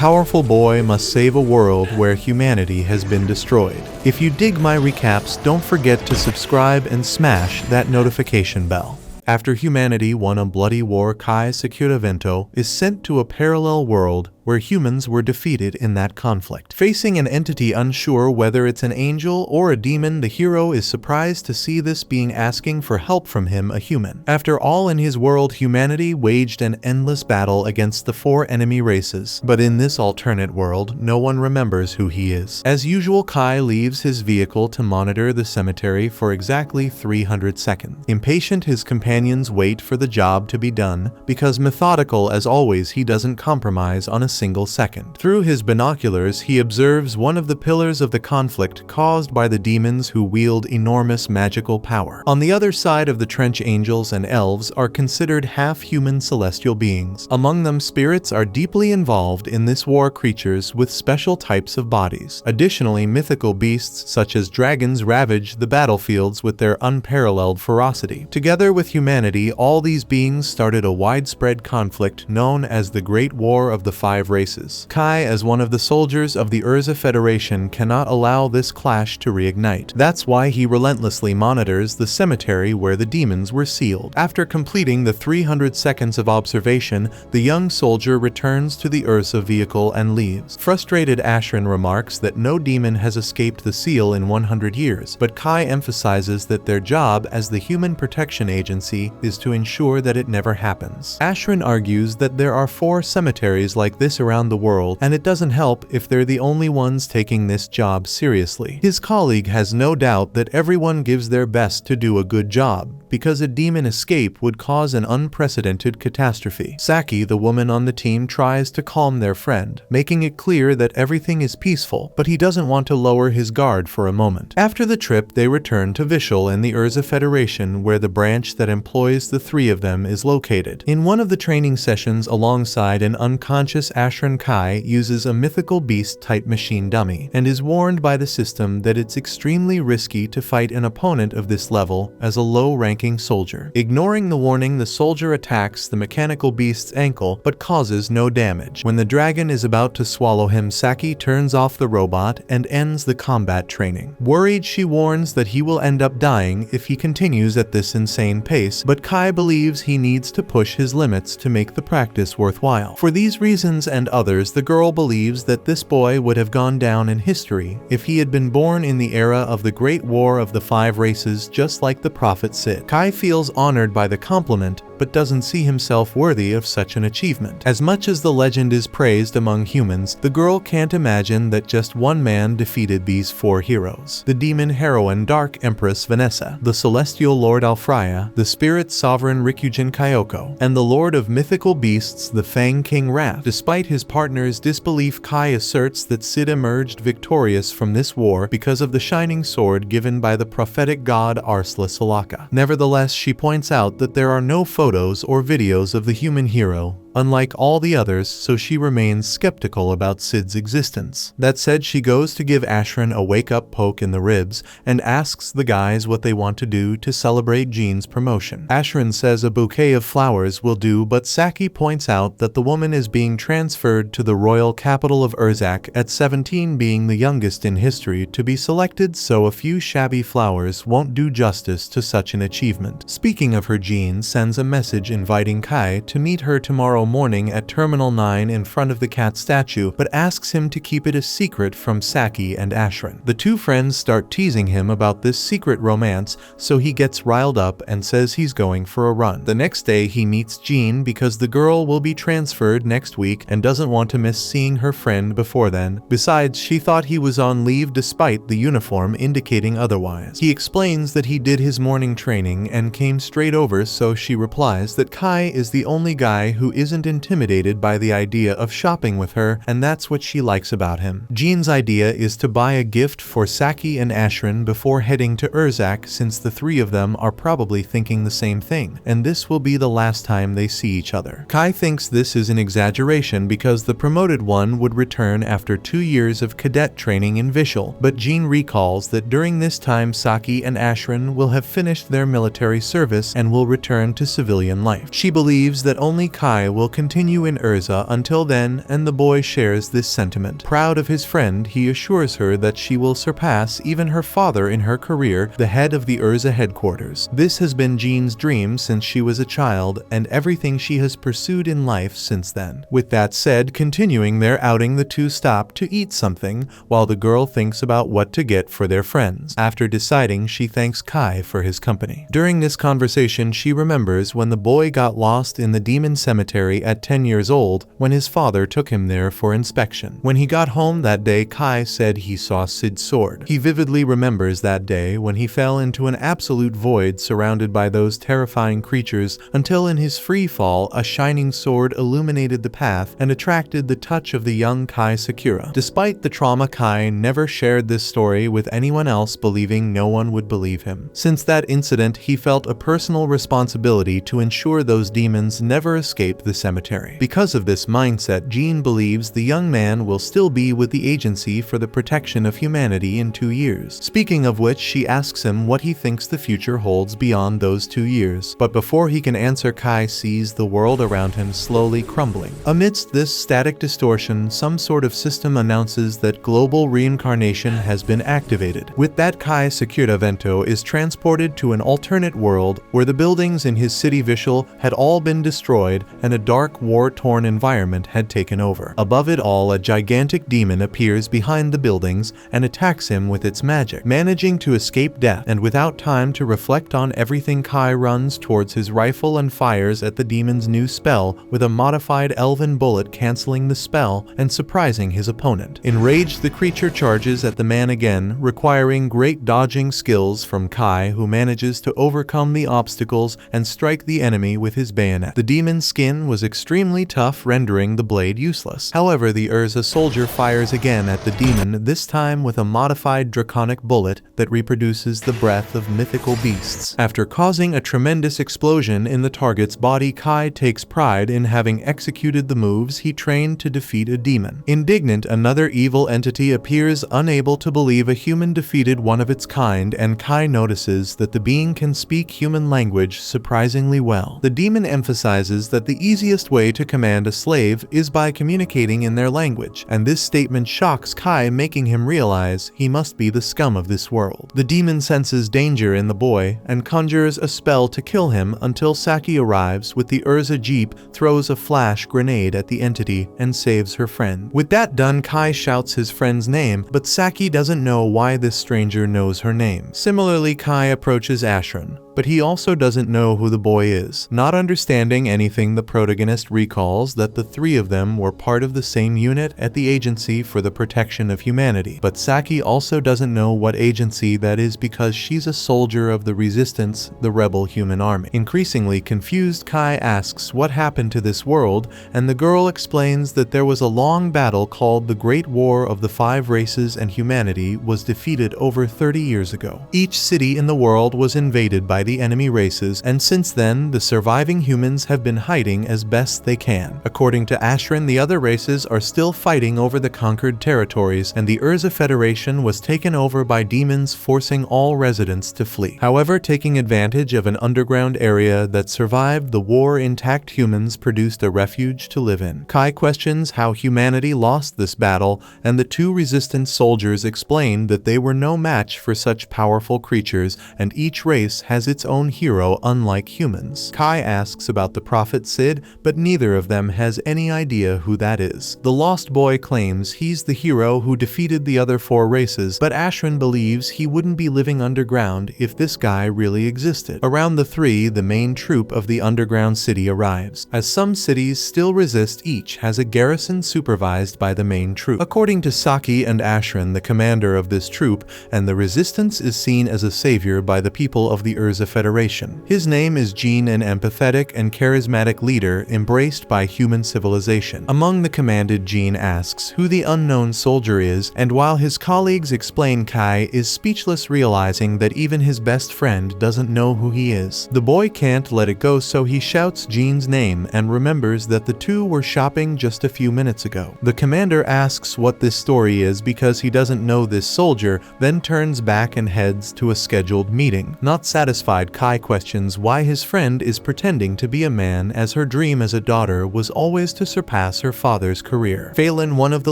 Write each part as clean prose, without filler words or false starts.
powerful boy must save a world where humanity has been destroyed. If you dig my recaps, don't forget to subscribe and smash that notification bell. After humanity won a bloody war, Kai Sakura Vento is sent to a parallel world where humans were defeated in that conflict. Facing an entity unsure whether it's an angel or a demon, the hero is surprised to see this being asking for help from him, a human. After all, in his world, humanity waged an endless battle against the 4 enemy races, but in this alternate world, no one remembers who he is. As usual, Kai leaves his vehicle to monitor the cemetery for exactly 300 seconds. Impatient, his companions wait for the job to be done, because methodical as always, he doesn't compromise on a single second. Through his binoculars, he observes one of the pillars of the conflict caused by the demons who wield enormous magical power. On the other side of the trench, angels and elves are considered half-human celestial beings. Among them, spirits are deeply involved in this war, creatures with special types of bodies. Additionally, mythical beasts such as dragons ravage the battlefields with their unparalleled ferocity. Together with humanity, all these beings started a widespread conflict known as the Great War of the 5 races. Kai, as one of the soldiers of the Urza Federation, cannot allow this clash to reignite. That's why he relentlessly monitors the cemetery where the demons were sealed. After completing the 300 seconds of observation, the young soldier returns to the Urza vehicle and leaves. Frustrated, Ashran remarks that no demon has escaped the seal in 100 years, but Kai emphasizes that their job as the Human Protection Agency is to ensure that it never happens. Ashran argues that there are 4 cemeteries like this around the world, and it doesn't help if they're the only ones taking this job seriously. His colleague has no doubt that everyone gives their best to do a good job, because a demon escape would cause an unprecedented catastrophe. Saki, the woman on the team, tries to calm their friend, making it clear that everything is peaceful, but he doesn't want to lower his guard for a moment. After the trip, they return to Vishal and the Urza Federation, where the branch that employs the 3 of them is located. In one of the training sessions, alongside an unconscious Ashran, Kai uses a mythical beast-type machine dummy, and is warned by the system that it's extremely risky to fight an opponent of this level as a low-ranking soldier. Ignoring the warning, the soldier attacks the mechanical beast's ankle, but causes no damage. When the dragon is about to swallow him, Saki turns off the robot and ends the combat training. Worried, she warns that he will end up dying if he continues at this insane pace, but Kai believes he needs to push his limits to make the practice worthwhile. For these reasons and others, the girl believes that this boy would have gone down in history if he had been born in the era of the Great War of the 5 races, just like the Prophet Sid. Kai feels honored by the compliment, but doesn't see himself worthy of such an achievement. As much as the legend is praised among humans, the girl can't imagine that just one man defeated these 4 heroes. The demon heroine Dark Empress Vanessa, the celestial lord Alfreya, the spirit sovereign Rikujin Kyoko, and the lord of mythical beasts, the Fang King Wrath. Despite his partner's disbelief, Kai asserts that Sid emerged victorious from this war because of the shining sword given by the prophetic god Arsla Salaka. Nevertheless, she points out that there are no photos or videos of the human hero, unlike all the others, so she remains skeptical about Sid's existence. That said, she goes to give Ashran a wake-up poke in the ribs and asks the guys what they want to do to celebrate Jean's promotion. Ashran says a bouquet of flowers will do, but Saki points out that the woman is being transferred to the royal capital of Urzak at 17, being the youngest in history to be selected, so a few shabby flowers won't do justice to such an achievement. Speaking of her, Jean sends a message inviting Kai to meet her tomorrow morning at Terminal 9 in front of the cat statue, but asks him to keep it a secret from Saki and Ashran. The 2 friends start teasing him about this secret romance, so he gets riled up and says he's going for a run. The next day, he meets Jean because the girl will be transferred next week and doesn't want to miss seeing her friend before then. Besides, she thought he was on leave despite the uniform indicating otherwise. He explains that he did his morning training and came straight over, so she replies that Kai is the only guy who isn't intimidated by the idea of shopping with her, and that's what she likes about him. Jean's idea is to buy a gift for Saki and Ashran before heading to Urzak, since the 3 of them are probably thinking the same thing, and this will be the last time they see each other. Kai thinks this is an exaggeration because the promoted one would return after 2 years of cadet training in Vishal, but Jean recalls that during this time Saki and Ashran will have finished their military service and will return to civilian life. She believes that only Kai will will continue in Urza until then, and the boy shares this sentiment. Proud of his friend, he assures her that she will surpass even her father in her career, the head of the Urza headquarters. This has been Jean's dream since she was a child, and everything she has pursued in life since then. With that said, continuing their outing, the two stop to eat something, while the girl thinks about what to get for their friends. After deciding, she thanks Kai for his company. During this conversation, she remembers when the boy got lost in the demon cemetery at 10 years old, when his father took him there for inspection. When he got home that day, Kai said he saw Sid's sword. He vividly remembers that day when he fell into an absolute void surrounded by those terrifying creatures, until in his free fall, a shining sword illuminated the path and attracted the touch of the young Kai Sakura. Despite the trauma, Kai never shared this story with anyone else, believing no one would believe him. Since that incident, he felt a personal responsibility to ensure those demons never escape the cemetery. Because of this mindset, Jean believes the young man will still be with the Agency for the Protection of Humanity in 2 years. Speaking of which, she asks him what he thinks the future holds beyond those 2 years. But before he can answer, Kai sees the world around him slowly crumbling. Amidst this static distortion, some sort of system announces that global reincarnation has been activated. With that, Kai Sakura Vento is transported to an alternate world where the buildings in his city Vishal had all been destroyed and a dark, war-torn environment had taken over. Above it all, a gigantic demon appears behind the buildings and attacks him with its magic. Managing to escape death, and without time to reflect on everything, Kai runs towards his rifle and fires at the demon's new spell with a modified elven bullet, cancelling the spell and surprising his opponent. Enraged, the creature charges at the man again, requiring great dodging skills from Kai, who manages to overcome the obstacles and strike the enemy with his bayonet. The demon's skin was extremely tough, rendering the blade useless. However, the Urza soldier fires again at the demon, this time with a modified draconic bullet that reproduces the breath of mythical beasts. After causing a tremendous explosion in the target's body, Kai takes pride in having executed the moves he trained to defeat a demon. Indignant, another evil entity appears, unable to believe a human defeated one of its kind, and Kai notices that the being can speak human language surprisingly well. The demon emphasizes that the easiest way to command a slave is by communicating in their language, and this statement shocks Kai, making him realize he must be the scum of this world. The demon senses danger in the boy and conjures a spell to kill him until Saki arrives with the Urza jeep, throws a flash grenade at the entity, and saves her friend. With that done, Kai shouts his friend's name, but Saki doesn't know why this stranger knows her name. Similarly, Kai approaches Ashran, but he also doesn't know who the boy is. Not understanding anything, the protagonist recalls that the three of them were part of the same unit at the Agency for the Protection of Humanity. But Saki also doesn't know what agency that is because she's a soldier of the Resistance, the rebel human army. Increasingly confused, Kai asks what happened to this world, and the girl explains that there was a long battle called the Great War of the Five Races, and humanity was defeated over 30 years ago. Each city in the world was invaded by the enemy races, and since then, the surviving humans have been hiding as best they can. According to Ashran, the other races are still fighting over the conquered territories, and the Urza Federation was taken over by demons, forcing all residents to flee. However, taking advantage of an underground area that survived the war, intact humans produced a refuge to live in. Kai questions how humanity lost this battle, and the two resistance soldiers explain that they were no match for such powerful creatures, and each race has its own hero, unlike humans. Kai asks about the prophet Sid, but neither of them has any idea who that is. The lost boy claims he's the hero who defeated the other four races, but Ashran believes he wouldn't be living underground if this guy really existed. Around the three, the main troop of the underground city arrives. As some cities still resist, each has a garrison supervised by the main troop. According to Saki and Ashran, the commander of this troop, and the resistance is seen as a savior by the people of the Urza Federation. His name is Jean, an empathetic and charismatic leader embraced by human civilization. Among the commanded, Jean asks who the unknown soldier is, and while his colleagues explain, Kai is speechless, realizing that even his best friend doesn't know who he is. The boy can't let it go, so he shouts Jean's name and remembers that the two were shopping just a few minutes ago. The commander asks what this story is because he doesn't know this soldier, then turns back and heads to a scheduled meeting. Not satisfied, terrified Kai questions why his friend is pretending to be a man, as her dream as a daughter was always to surpass her father's career. Phelan, one of the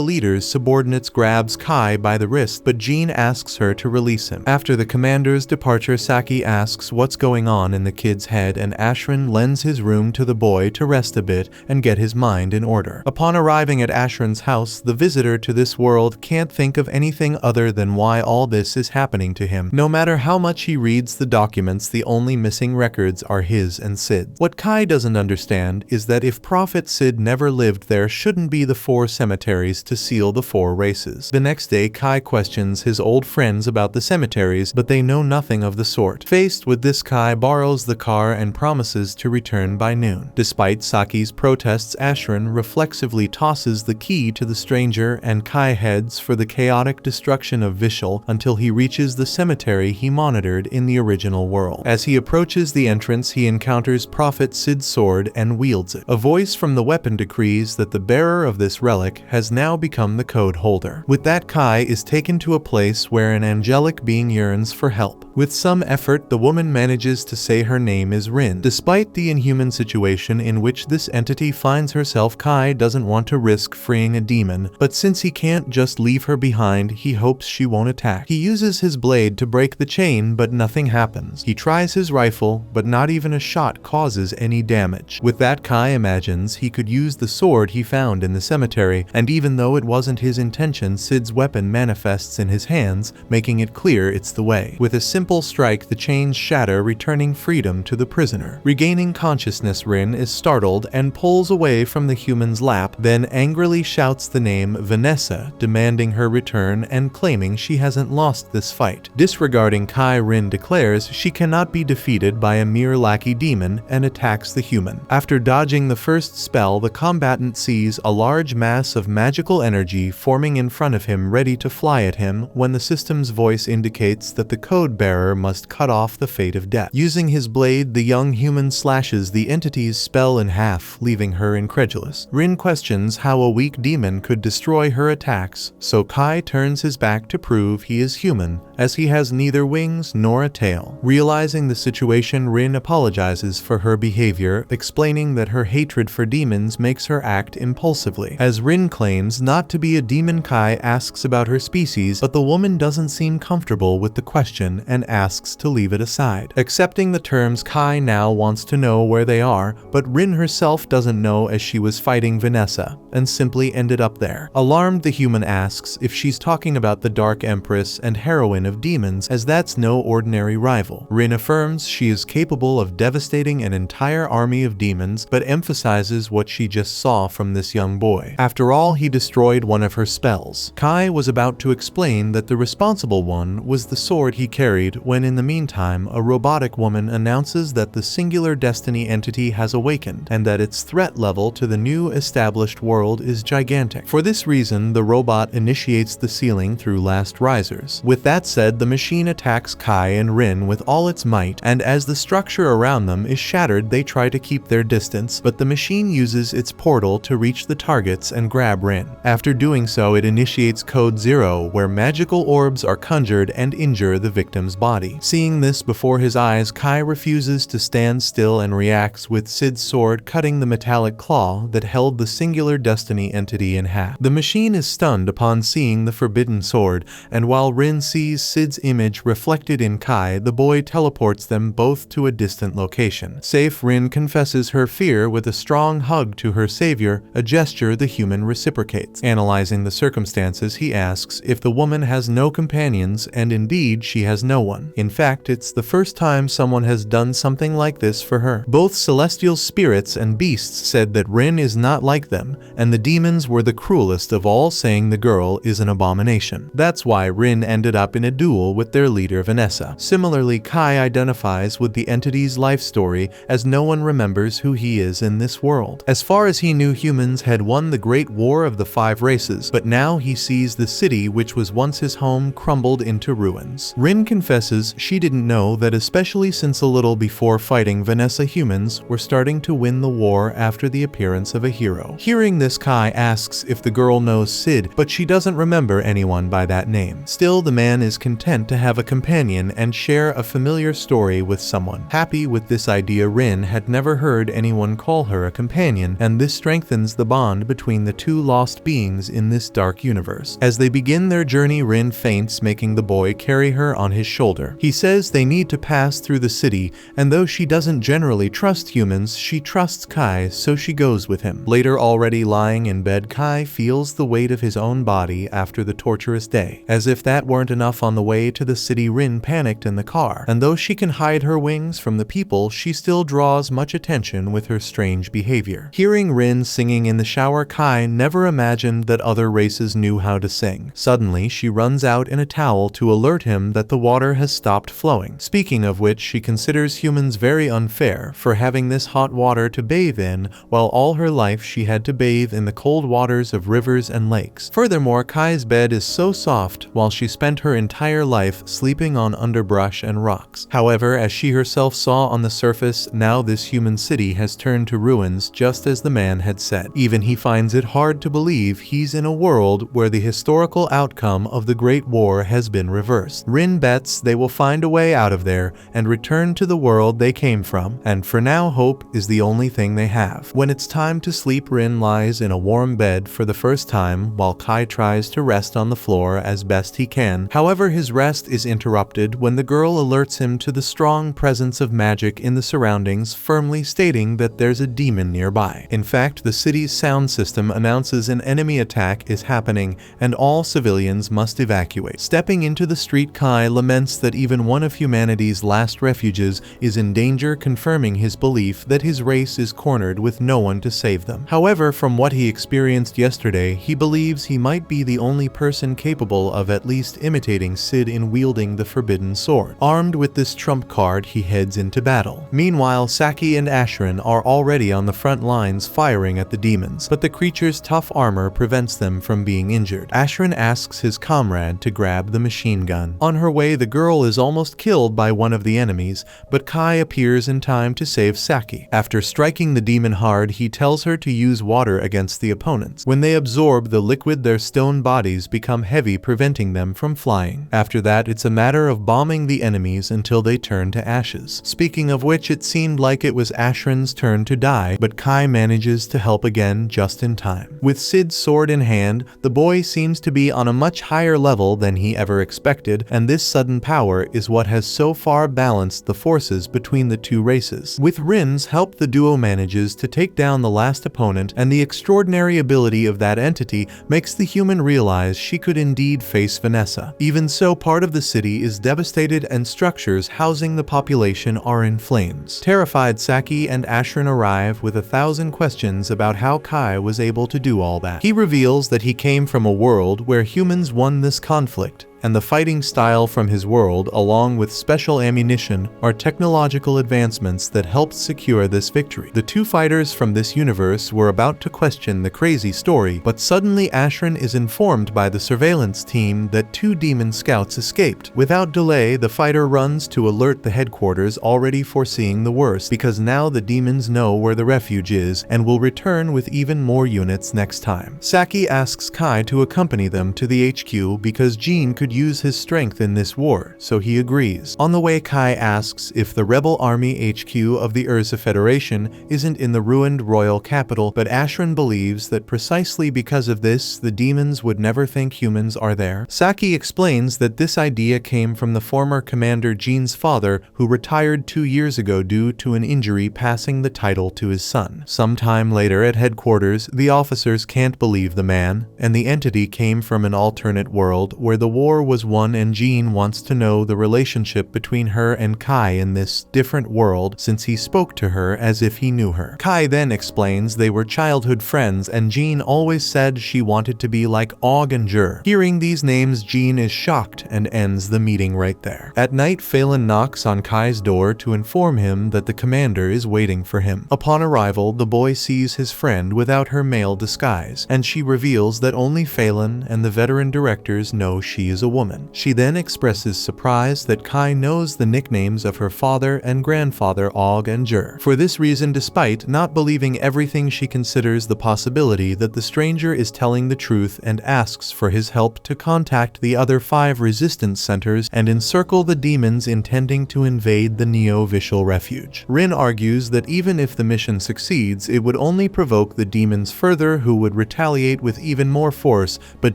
leader's subordinates, grabs Kai by the wrist, but Jean asks her to release him. After the commander's departure, Saki asks what's going on in the kid's head, and Ashran lends his room to the boy to rest a bit and get his mind in order. Upon arriving at Ashran's house, the visitor to this world can't think of anything other than why all this is happening to him. No matter how much he reads the documents, the only missing records are his and Sid's. What Kai doesn't understand is that if Prophet Sid never lived, there shouldn't be the 4 cemeteries to seal the 4 races. The next day, Kai questions his old friends about the cemeteries, but they know nothing of the sort. Faced with this, Kai borrows the car and promises to return by noon. Despite Saki's protests, Ashran reflexively tosses the key to the stranger, and Kai heads for the chaotic destruction of Vishal until he reaches the cemetery he monitored in the original world. As he approaches the entrance, he encounters Prophet Sid's sword and wields it. A voice from the weapon decrees that the bearer of this relic has now become the code holder. With that, Kai is taken to a place where an angelic being yearns for help. With some effort, the woman manages to say her name is Rin. Despite the inhuman situation in which this entity finds herself, Kai doesn't want to risk freeing a demon, but since he can't just leave her behind, he hopes she won't attack. He uses his blade to break the chain, but nothing happens. He tries his rifle, but not even a shot causes any damage. With that, Kai imagines he could use the sword he found in the cemetery, and even though it wasn't his intention, Sid's weapon manifests in his hands, making it clear it's the way. With a simple strike, the chains shatter, returning freedom to the prisoner. Regaining consciousness, Rin is startled and pulls away from the human's lap, then angrily shouts the name Vanessa, demanding her return and claiming she hasn't lost this fight. Disregarding Kai, Rin declares she cannot be defeated by a mere lackey demon and attacks the human. After dodging the first spell, the combatant sees a large mass of magical energy forming in front of him, ready to fly at him, when the system's voice indicates that the code bearer must cut off the fate of death. Using his blade, the young human slashes the entity's spell in half, leaving her incredulous. Rin questions how a weak demon could destroy her attacks, so Kai turns his back to prove he is human, as he has neither wings nor a tail. Realizing the situation, Rin apologizes for her behavior, explaining that her hatred for demons makes her act impulsively. As Rin claims not to be a demon, Kai asks about her species, but the woman doesn't seem comfortable with the question and asks to leave it aside. Accepting the terms, Kai now wants to know where they are, but Rin herself doesn't know, as she was fighting Vanessa and simply ended up there. Alarmed, the human asks if she's talking about the Dark Empress and heroine of demons, as that's no ordinary rival. Rin affirms she is capable of devastating an entire army of demons, but emphasizes what she just saw from this young boy. After all, he destroyed one of her spells. Kai was about to explain that the responsible one was the sword he carried, when in the meantime a robotic woman announces that the singular destiny entity has awakened, and that its threat level to the new established world is gigantic. For this reason, the robot initiates the sealing through last risers. With that said, the machine attacks Kai and Rin with all its might, and as the structure around them is shattered, they try to keep their distance, but the machine uses its portal to reach the targets and grab Rin. After doing so, it initiates Code 0, where magical orbs are conjured and injure the victim's body. Seeing this before his eyes, Kai refuses to stand still and reacts with Sid's sword cutting the metallic claw that held the singular destiny entity in half. The machine is stunned upon seeing the forbidden sword, and while Rin sees Sid's image reflected in Kai, the boy teleports them both to a distant location. Safe, Rin confesses her fear with a strong hug to her savior, a gesture the human reciprocates. Analyzing the circumstances, he asks if the woman has no companions, and indeed she has no one. In fact, it's the first time someone has done something like this for her. Both celestial spirits and beasts said that Rin is not like them, and the demons were the cruelest of all, saying the girl is an abomination. That's why Rin ended up in a duel with their leader Vanessa. Similarly, Kai identifies with the entity's life story, as no one remembers who he is in this world. As far as he knew, humans had won the Great War of the 5 races, but now he sees the city which was once his home crumbled into ruins. Rin confesses confesses she didn't know that, especially since a little before fighting Vanessa, humans were starting to win the war after the appearance of a hero. Hearing this, Kai asks if the girl knows Sid, but she doesn't remember anyone by that name. Still, the man is content to have a companion and share a familiar story with someone. Happy with this idea, Rin had never heard anyone call her a companion, and this strengthens the bond between the two lost beings in this dark universe. As they begin their journey, Rin faints, making the boy carry her on his shoulder. He says they need to pass through the city, and though she doesn't generally trust humans, she trusts Kai, so she goes with him. Later, already lying in bed, Kai feels the weight of his own body after the torturous day. As if that weren't enough, on the way to the city, Rin panicked in the car, and though she can hide her wings from the people, she still draws much attention with her strange behavior. Hearing Rin singing in the shower, Kai never imagined that other races knew how to sing. Suddenly, she runs out in a towel to alert him that the water has stopped flowing. Speaking of which, she considers humans very unfair for having this hot water to bathe in, while all her life she had to bathe in the cold waters of rivers and lakes. Furthermore, Kai's bed is so soft, while she spent her entire life sleeping on underbrush and rocks. However, as she herself saw on the surface, now this human city has turned to ruins, just as the man had said. Even he finds it hard to believe he's in a world where the historical outcome of the Great War has been reversed. Rin bets they will find a way out of there and return to the world they came from, and for now hope is the only thing they have. When it's time to sleep, Rin lies in a warm bed for the first time while Kai tries to rest on the floor as best he can. However, his rest is interrupted when the girl alerts him to the strong presence of magic in the surroundings, firmly stating that there's a demon nearby. In fact, the city's sound system announces an enemy attack is happening and all civilians must evacuate. Stepping into the street, Kai laments that even one of humanity's last refuges is in danger, confirming his belief that his race is cornered with no one to save them. However, from what he experienced yesterday, he believes he might be the only person capable of at least imitating Sid in wielding the forbidden sword. Armed with this trump card, he heads into battle. Meanwhile, Saki and Ashrin are already on the front lines firing at the demons, but the creature's tough armor prevents them from being injured. Ashrin asks his comrade to grab the machine gun. On her way, the girl is almost killed by one of the enemies, but Kai appears in time to save Saki. After striking the demon hard, he tells her to use water against the opponents. When they absorb the liquid, their stone bodies become heavy, preventing them from flying. After that, it's a matter of bombing the enemies until they turn to ashes. Speaking of which, it seemed like it was Ashrin's turn to die, but Kai manages to help again just in time. With Sid's sword in hand, the boy seems to be on a much higher level than he ever expected, and this sudden power is what has so far balanced the forces between the two races. With Rin's help, the duo manages to take down the last opponent, and the extraordinary ability of that entity makes the human realize she could indeed face Vanessa. Even so, part of the city is devastated and structures housing the population are in flames. Terrified, Saki and Ashrin arrive with 1,000 questions about how Kai was able to do all that. He reveals that he came from a world where humans won this conflict, and the fighting style from his world, along with special ammunition, are technological advancements that helped secure this victory. The two fighters from this universe were about to question the crazy story, but suddenly Ashrin is informed by the surveillance team that 2 demon scouts escaped. Without delay, the fighter runs to alert the headquarters, already foreseeing the worst, because now the demons know where the refuge is and will return with even more units next time. Saki asks Kai to accompany them to the HQ because Jean could use his strength in this war, so he agrees. On the way, Kai asks if the rebel army HQ of the Urza Federation isn't in the ruined royal capital, but Ashrin believes that precisely because of this, the demons would never think humans are there. Saki explains that this idea came from the former commander Jean's father, who retired 2 years ago due to an injury, passing the title to his son. Sometime later at headquarters, the officers can't believe the man, and the entity came from an alternate world where the war was won, and Jean wants to know the relationship between her and Kai in this different world, since he spoke to her as if he knew her. Kai then explains they were childhood friends, and Jean always said she wanted to be like Og and Jur. Hearing these names, Jean is shocked and ends the meeting right there. At night, Phelan knocks on Kai's door to inform him that the commander is waiting for him. Upon arrival, the boy sees his friend without her male disguise, and she reveals that only Phelan and the veteran directors know she is a woman. She then expresses surprise that Kai knows the nicknames of her father and grandfather Og and Jur. For this reason, despite not believing everything, she considers the possibility that the stranger is telling the truth and asks for his help to contact the other 5 resistance centers and encircle the demons intending to invade the Neo-Vishal refuge. Rin argues that even if the mission succeeds, it would only provoke the demons further, who would retaliate with even more force, but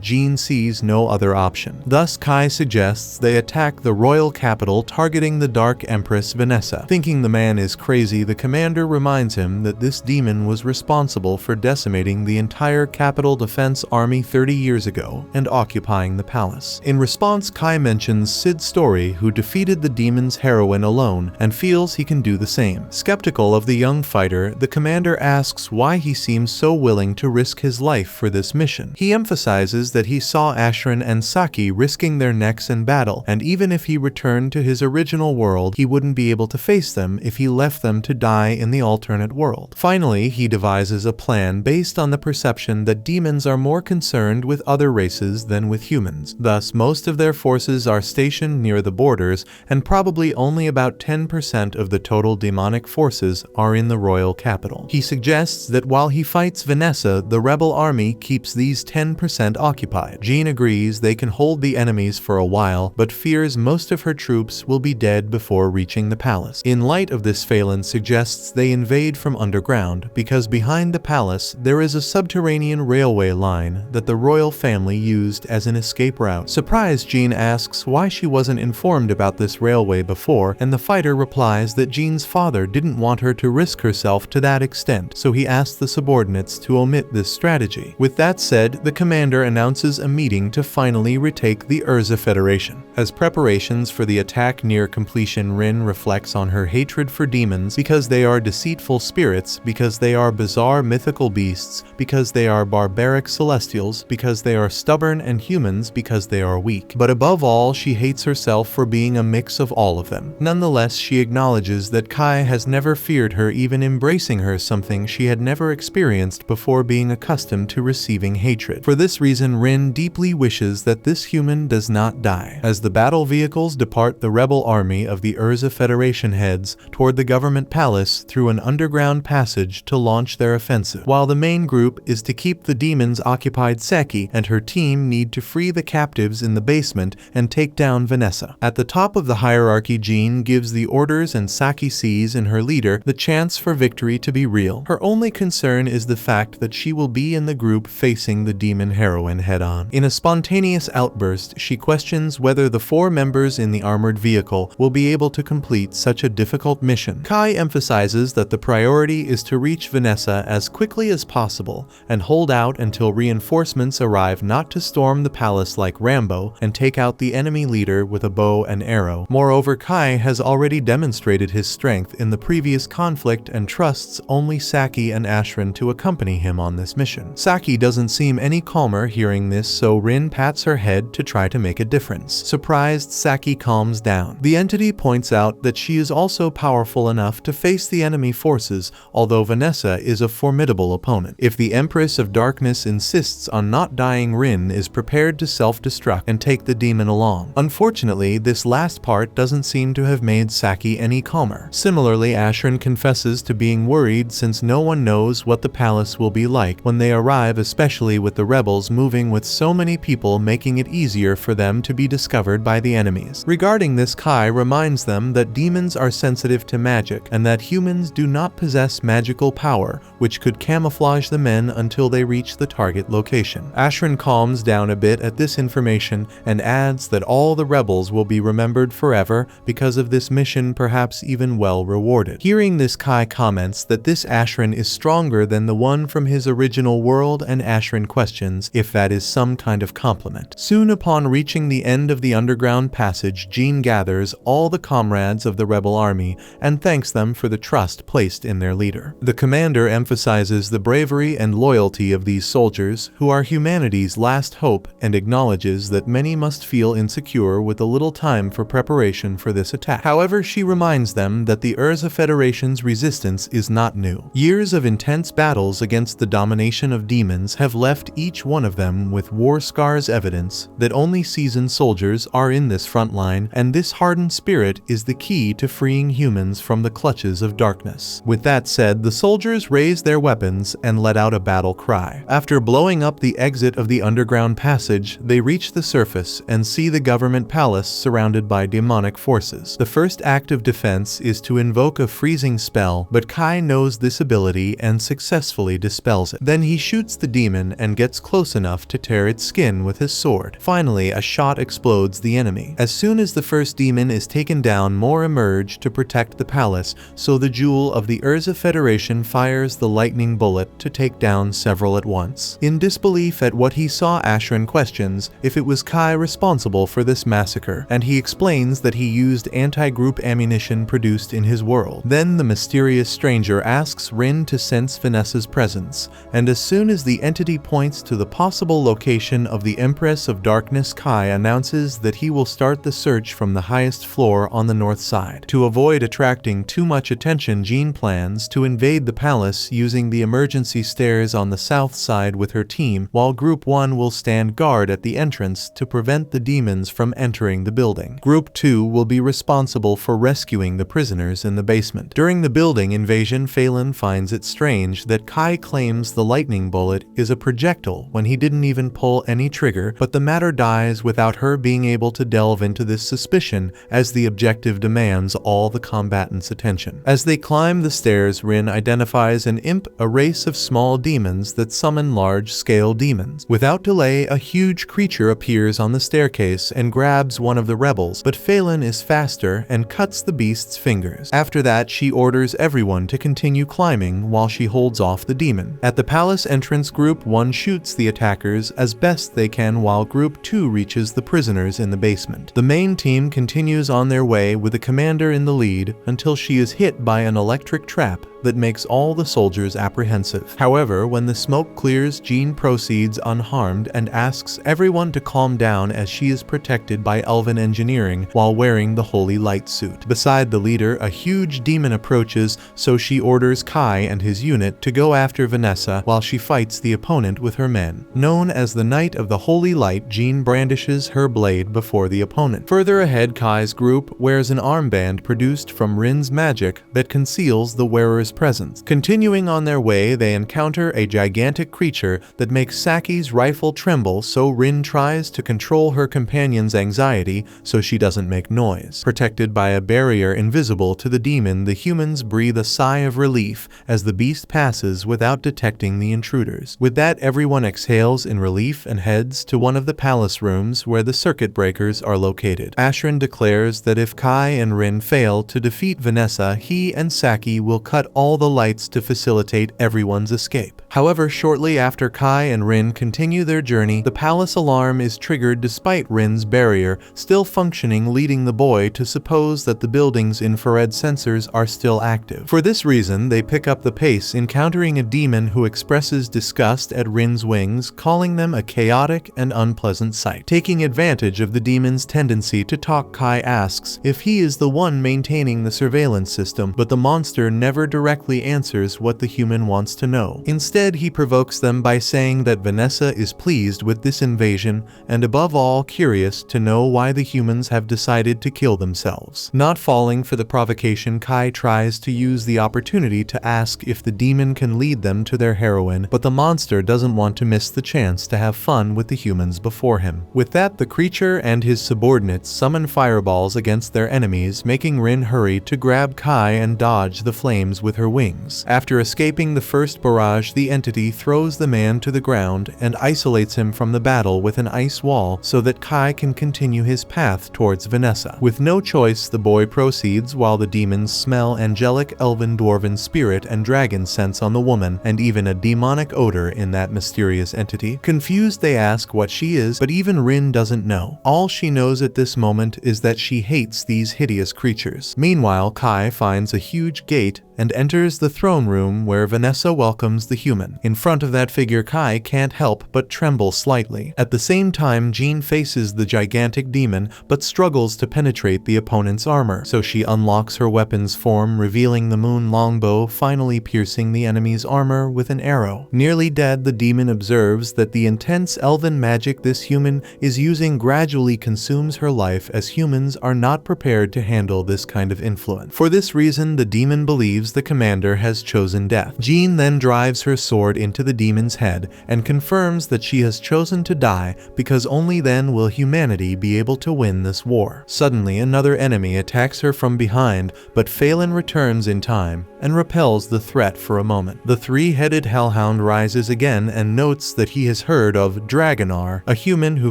Jean sees no other option. Thus, Kai suggests they attack the royal capital, targeting the Dark Empress Vanessa. Thinking the man is crazy, the commander reminds him that this demon was responsible for decimating the entire capital defense army 30 years ago and occupying the palace. In response, Kai mentions Sid Story, who defeated the demon's heroine alone and feels he can do the same. Skeptical of the young fighter, the commander asks why he seems so willing to risk his life for this mission. He emphasizes that he saw Ashran and Saki risking their necks in battle, and even if he returned to his original world, he wouldn't be able to face them if he left them to die in the alternate world. Finally, he devises a plan based on the perception that demons are more concerned with other races than with humans. Thus, most of their forces are stationed near the borders, and probably only about 10% of the total demonic forces are in the royal capital. He suggests that while he fights Vanessa, the rebel army keeps these 10% occupied. Jean agrees they can hold the enemies for a while, but fears most of her troops will be dead before reaching the palace. In light of this, Phelan suggests they invade from underground, because behind the palace there is a subterranean railway line that the royal family used as an escape route. Surprised, Jean asks why she wasn't informed about this railway before, and the fighter replies that Jean's father didn't want her to risk herself to that extent, so he asks the subordinates to omit this strategy. With that said, the commander announces a meeting to finally retake the Urza Federation. As preparations for the attack near completion, Rin reflects on her hatred for demons because they are deceitful spirits, because they are bizarre mythical beasts, because they are barbaric celestials, because they are stubborn, and humans because they are weak. But above all, she hates herself for being a mix of all of them. Nonetheless, she acknowledges that Kai has never feared her, even embracing her, something she had never experienced before being accustomed to receiving hatred. For this reason, Rin deeply wishes that this human does not die. As the battle vehicles depart, the rebel army of the Urza Federation heads toward the government palace through an underground passage to launch their offensive. While the main group is to keep the demons occupied, Saki and her team need to free the captives in the basement and take down Vanessa. At the top of the hierarchy, Jean gives the orders, and Saki sees in her leader the chance for victory to be real. Her only concern is the fact that she will be in the group facing the demon heroine head-on. In a spontaneous outburst, she questions whether the 4 members in the armored vehicle will be able to complete such a difficult mission. Kai emphasizes that the priority is to reach Vanessa as quickly as possible and hold out until reinforcements arrive, not to storm the palace like Rambo and take out the enemy leader with a bow and arrow. Moreover, Kai has already demonstrated his strength in the previous conflict and trusts only Saki and Ashran to accompany him on this mission. Saki doesn't seem any calmer hearing this, so Rin pats her head to try to make a difference. Surprised, Saki calms down. The entity points out that she is also powerful enough to face the enemy forces, although Vanessa is a formidable opponent. If the Empress of Darkness insists on not dying, Rin is prepared to self-destruct and take the demon along. Unfortunately, this last part doesn't seem to have made Saki any calmer. Similarly, Ashran confesses to being worried since no one knows what the palace will be like when they arrive, especially with the rebels moving with so many people, making it easier for them to be discovered by the enemies. Regarding this, Kai reminds them that demons are sensitive to magic and that humans do not possess magical power, which could camouflage the men until they reach the target location. Ashran calms down a bit at this information and adds that all the rebels will be remembered forever because of this mission, perhaps even well rewarded. Hearing this, Kai comments that this Ashran is stronger than the one from his original world, and Ashran questions if that is some kind of compliment. Soon upon reaching the end of the underground passage, Jean gathers all the comrades of the rebel army and thanks them for the trust placed in their leader. The commander emphasizes the bravery and loyalty of these soldiers, who are humanity's last hope, and acknowledges that many must feel insecure with the little time for preparation for this attack. However, she reminds them that the Urza Federation's resistance is not new. Years of intense battles against the domination of demons have left each one of them with war scars, evidence that only only seasoned soldiers are in this front line, and this hardened spirit is the key to freeing humans from the clutches of darkness. With that said, the soldiers raise their weapons and let out a battle cry. After blowing up the exit of the underground passage, they reach the surface and see the government palace surrounded by demonic forces. The first act of defense is to invoke a freezing spell, but Kai knows this ability and successfully dispels it. Then he shoots the demon and gets close enough to tear its skin with his sword. Finally, a shot explodes the enemy. As soon as the first demon is taken down, more emerge to protect the palace, so the Jewel of the Urza Federation fires the lightning bullet to take down several at once. In disbelief at what he saw, Ashran questions if it was Kai responsible for this massacre, and he explains that he used anti-group ammunition produced in his world. Then the mysterious stranger asks Rin to sense Vanessa's presence, and as soon as the entity points to the possible location of the Empress of Darkness, Kai announces that he will start the search from the highest floor on the north side. To avoid attracting too much attention, Jean plans to invade the palace using the emergency stairs on the south side with her team, while Group 1 will stand guard at the entrance to prevent the demons from entering the building. Group 2 will be responsible for rescuing the prisoners in the basement. During the building invasion, Phelan finds it strange that Kai claims the lightning bullet is a projectile when he didn't even pull any trigger, but the matter dies without her being able to delve into this suspicion, as the objective demands all the combatants' attention. As they climb the stairs, Rin identifies an imp, a race of small demons that summon large-scale demons. Without delay, a huge creature appears on the staircase and grabs one of the rebels, but Phelan is faster and cuts the beast's fingers. After that, she orders everyone to continue climbing while she holds off the demon. At the palace entrance, Group 1 shoots the attackers as best they can, while Group 2 reaches the prisoners in the basement. The main team continues on their way with the commander in the lead until she is hit by an electric trap that makes all the soldiers apprehensive. However, when the smoke clears, Jean proceeds unharmed and asks everyone to calm down as she is protected by elven engineering while wearing the holy light suit. Beside the leader, a huge demon approaches, so she orders Kai and his unit to go after Vanessa while she fights the opponent with her men. Known as the Knight of the Holy Light, Jean brandishes her blade before the opponent. Further ahead, Kai's group wears an armband produced from Rin's magic that conceals the wearer's presence. Continuing on their way, they encounter a gigantic creature that makes Saki's rifle tremble, so Rin tries to control her companion's anxiety so she doesn't make noise. Protected by a barrier invisible to the demon, the humans breathe a sigh of relief as the beast passes without detecting the intruders. With that, everyone exhales in relief and heads to one of the palace rooms where the circuit breakers are located. Ashran declares that if Kai and Rin fail to defeat Vanessa, he and Saki will cut all the lights to facilitate everyone's escape. However, shortly after Kai and Rin continue their journey, the palace alarm is triggered despite Rin's barrier still functioning, leading the boy to suppose that the building's infrared sensors are still active. For this reason, they pick up the pace, encountering a demon who expresses disgust at Rin's wings, calling them a chaotic and unpleasant sight. Taking advantage of the demon's tendency to talk, Kai asks if he is the one maintaining the surveillance system, but the monster never directly answers what the human wants to know. Instead, he provokes them by saying that Vanessa is pleased with this invasion and above all curious to know why the humans have decided to kill themselves. Not falling for the provocation, Kai tries to use the opportunity to ask if the demon can lead them to their heroine, but the monster doesn't want to miss the chance to have fun with the humans before him. With that, the creature and his subordinates summon fireballs against their enemies, making Rin hurry to grab Kai and dodge the flames with her wings. After escaping the first barrage, the entity throws the man to the ground and isolates him from the battle with an ice wall so that Kai can continue his path towards Vanessa. With no choice, the boy proceeds while the demons smell angelic elven dwarven spirit and dragon scents on the woman, and even a demonic odor in that mysterious entity. Confused, they ask what she is, but even Rin doesn't know. All she knows at this moment is that she hates these hideous creatures. Meanwhile, Kai finds a huge gate and enters the throne room where Vanessa welcomes the human. In front of that figure, Kai can't help but tremble slightly. At the same time, Jean faces the gigantic demon but struggles to penetrate the opponent's armor, so she unlocks her weapon's form, revealing the moon longbow, finally piercing the enemy's armor with an arrow. Nearly dead, the demon observes that the intense elven magic this human is using gradually consumes her life, as humans are not prepared to handle this kind of influence. For this reason, the demon believes the commander has chosen death. Jean then drives her sword into the demon's head and confirms that she has chosen to die because only then will humanity be able to win this war. Suddenly, another enemy attacks her from behind, but Phelan returns in time and repels the threat for a moment. The three-headed hellhound rises again and notes that he has heard of Dragonar, a human who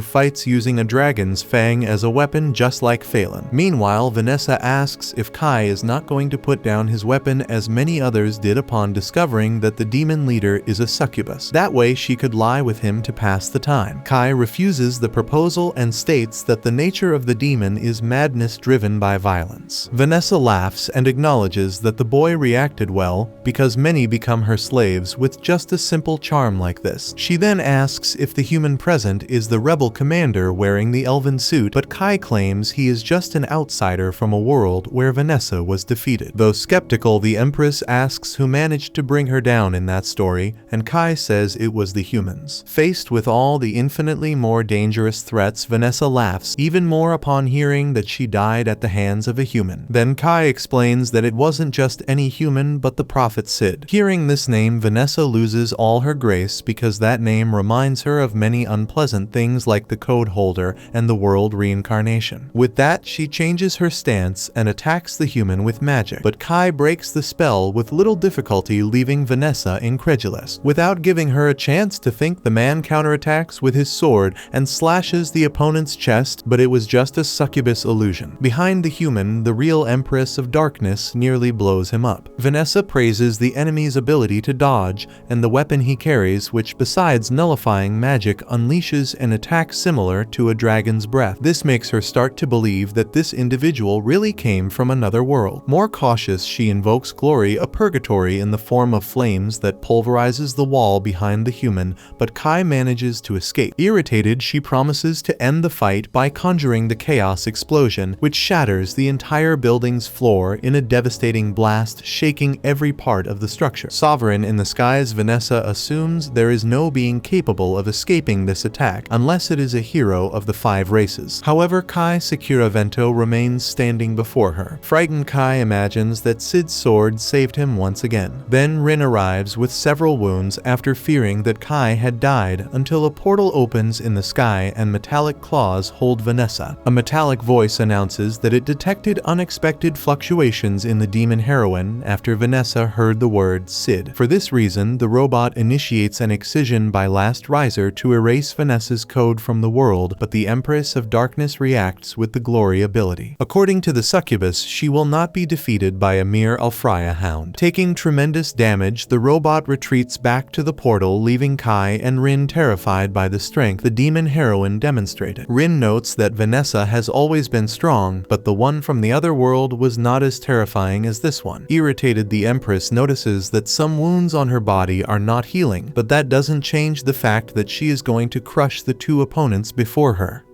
fights using a dragon's fang as a weapon just like Phelan. Meanwhile, Vanessa asks if Kai is not going to put down his weapon as many others did upon discovering that the demon leader is a succubus. That way she could lie with him to pass the time. Kai refuses the proposal and states that the nature of the demon is madness driven by violence. Vanessa laughs and acknowledges that the boy reacted well because many become her slaves with just a simple charm like this. She then asks if the human present is the rebel commander wearing the elven suit, but Kai claims he is just an outsider from a world where Vanessa was defeated. Though skeptical, the Empress asks who managed to bring her down in that story, and Kai says it was the humans. Faced with all the infinitely more dangerous threats, Vanessa laughs even more upon hearing that she died at the hands of a human. Then Kai explains that it wasn't just any human but the Prophet Sid. Hearing this name, Vanessa loses all her grace because that name reminds her of many unpleasant things like the code holder and the world reincarnation. With that, she changes her stance and attacks the human with magic, but Kai breaks the spell with little difficulty, leaving Vanessa incredulous. Without giving her a chance to think, the man counterattacks with his sword and slashes the opponent's chest, but it was just a succubus illusion. Behind the human, the real Empress of Darkness nearly blows him up. Vanessa praises the enemy's ability to dodge and the weapon he carries, which besides nullifying magic unleashes an attack similar to a dragon's breath. This makes her start to believe that this individual really came from another world. More cautious, she invokes Glory, a purgatory in the form of flames that pulverizes the wall behind the human, but Kai manages to escape. Irritated, she promises to end the fight by conjuring the chaos explosion, which shatters the entire building's floor in a devastating blast, shaking every part of the structure. Sovereign in the skies, Vanessa assumes there is no being capable of escaping this attack unless it is a hero of the 5 races. However, Kai Sakura Vento remains standing before her. Frightened, Kai imagines that Sid's sword saved him once again. Then Rin arrives with several wounds after fearing that Kai had died, until a portal opens in the sky and metallic claws hold Vanessa. A metallic voice announces that it detected unexpected fluctuations in the demon heroine after Vanessa heard the word Sid. For this reason, the robot initiates an excision by Last Riser to erase Vanessa's code from the world, but the Empress of Darkness reacts with the Glory ability. According to the succubus, she will not be defeated by a mere Alfraya hound. Taking tremendous damage, the robot retreats back to the portal, leaving Kai and Rin terrified by the strength the demon heroine demonstrated. Rin notes that Vanessa has always been strong, but the one from the other world was not as terrifying as this one. Irritated, the Empress notices that some wounds on her body are not healing, but that doesn't change the fact that she is going to crush the 2 opponents before her.